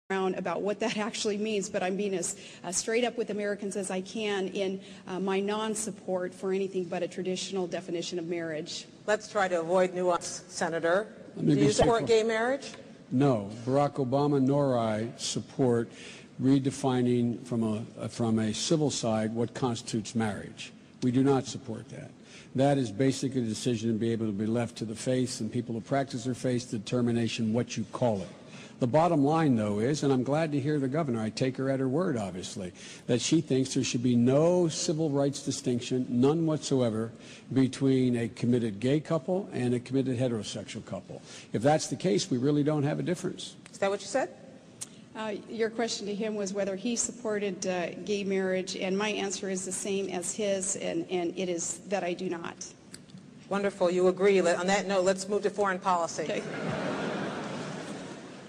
around about what that actually means, but I'm being as straight up with Americans as I can in my non-support for anything but a traditional definition of marriage. Let's try to avoid nuance, Senator. Do you support gay marriage? No. Barack Obama nor I support redefining from a civil side what constitutes marriage. We do not support that. That is basically a decision to be able to be left to the faith and people who practice their faith determination what you call it. The bottom line, though, is, and I'm glad to hear the governor, I take her at her word, obviously, that she thinks there should be no civil rights distinction, none whatsoever, between a committed gay couple and a committed heterosexual couple. If that's the case, we really don't have a difference. Is that what you said? Your question to him was whether he supported gay marriage, and my answer is the same as his, and it is that I do not. Wonderful. You agree. On that note, let's move to foreign policy. Okay.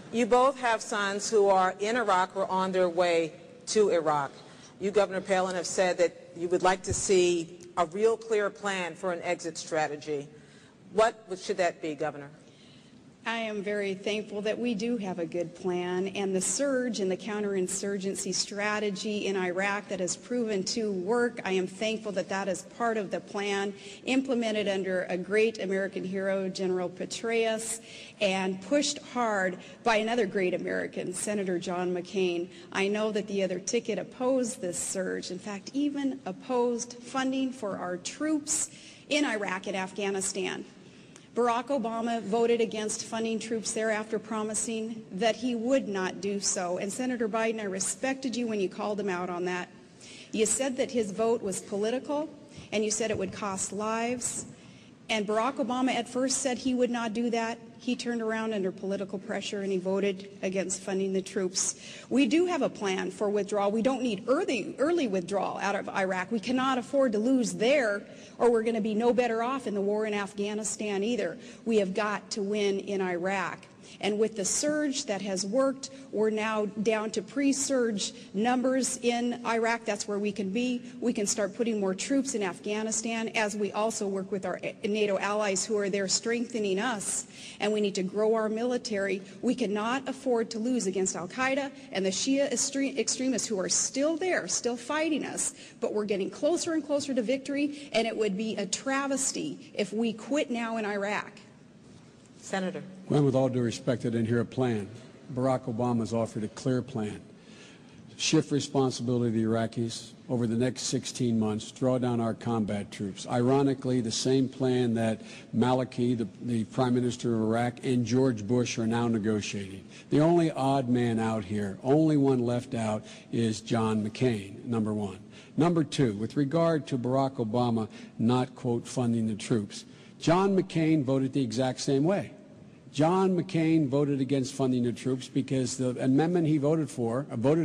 You both have sons who are in Iraq or on their way to Iraq. You, Governor Palin, have said that you would like to see a real clear plan for an exit strategy. What should that be, Governor? I am very thankful that we do have a good plan, and the surge and the counterinsurgency strategy in Iraq that has proven to work, I am thankful that that is part of the plan implemented under a great American hero, General Petraeus, and pushed hard by another great American, Senator John McCain. I know that the other ticket opposed this surge, in fact, even opposed funding for our troops in Iraq and Afghanistan. Barack Obama voted against funding troops there after promising that he would not do so. And Senator Biden, I respected you when you called him out on that. You said that his vote was political, and you said it would cost lives. And Barack Obama at first said he would not do that. He turned around under political pressure and he voted against funding the troops. We do have a plan for withdrawal. We don't need early withdrawal out of Iraq. We cannot afford to lose there, or we're going to be no better off in the war in Afghanistan either. We have got to win in Iraq. And with the surge that has worked, we're now down to pre-surge numbers in Iraq. That's where we can be. We can start putting more troops in Afghanistan as we also work with our NATO allies who are there strengthening us. And we need to grow our military. We cannot afford to lose against al-Qaeda and the Shia extremists who are still there, still fighting us. But we're getting closer and closer to victory, and it would be a travesty if we quit now in Iraq. Senator. Gwen, with all due respect, I didn't hear a plan. Barack Obama's offered a clear plan. Shift responsibility to the Iraqis over the next 16 months, draw down our combat troops. Ironically, the same plan that Maliki, the Prime Minister of Iraq, and George Bush are now negotiating. The only odd man out here, only one left out, is John McCain, number one. Number two, with regard to Barack Obama not, quote, funding the troops, John McCain voted the exact same way. John McCain voted against funding the troops because the amendment he voted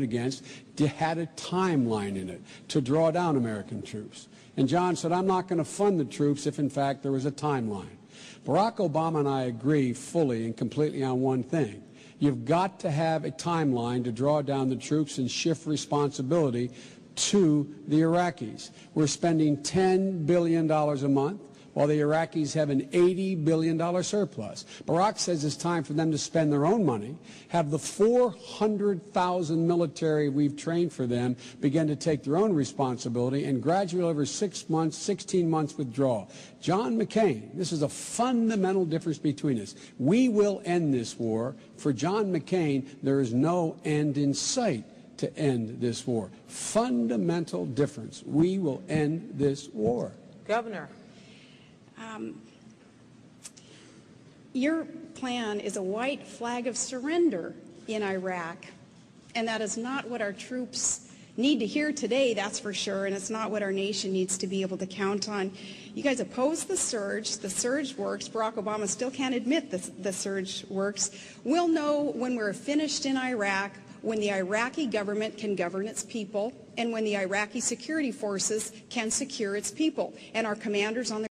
against, had a timeline in it to draw down American troops. And John said, I'm not going to fund the troops if, in fact, there was a timeline. Barack Obama and I agree fully and completely on one thing. You've got to have a timeline to draw down the troops and shift responsibility to the Iraqis. We're spending $10 billion a month, while the Iraqis have an $80 billion surplus. Barack says it's time for them to spend their own money, have the 400,000 military we've trained for them begin to take their own responsibility, and gradually over 6 months, 16 months withdraw. John McCain, this is a fundamental difference between us. We will end this war. For John McCain, there is no end in sight to end this war. Fundamental difference. We will end this war. Governor. Your plan is a white flag of surrender in Iraq, and that is not what our troops need to hear today, that's for sure, and it's not what our nation needs to be able to count on. You guys oppose the surge works. Barack Obama still can't admit the surge works. We'll know when we're finished in Iraq, when the Iraqi government can govern its people, and when the Iraqi security forces can secure its people, and our commanders on the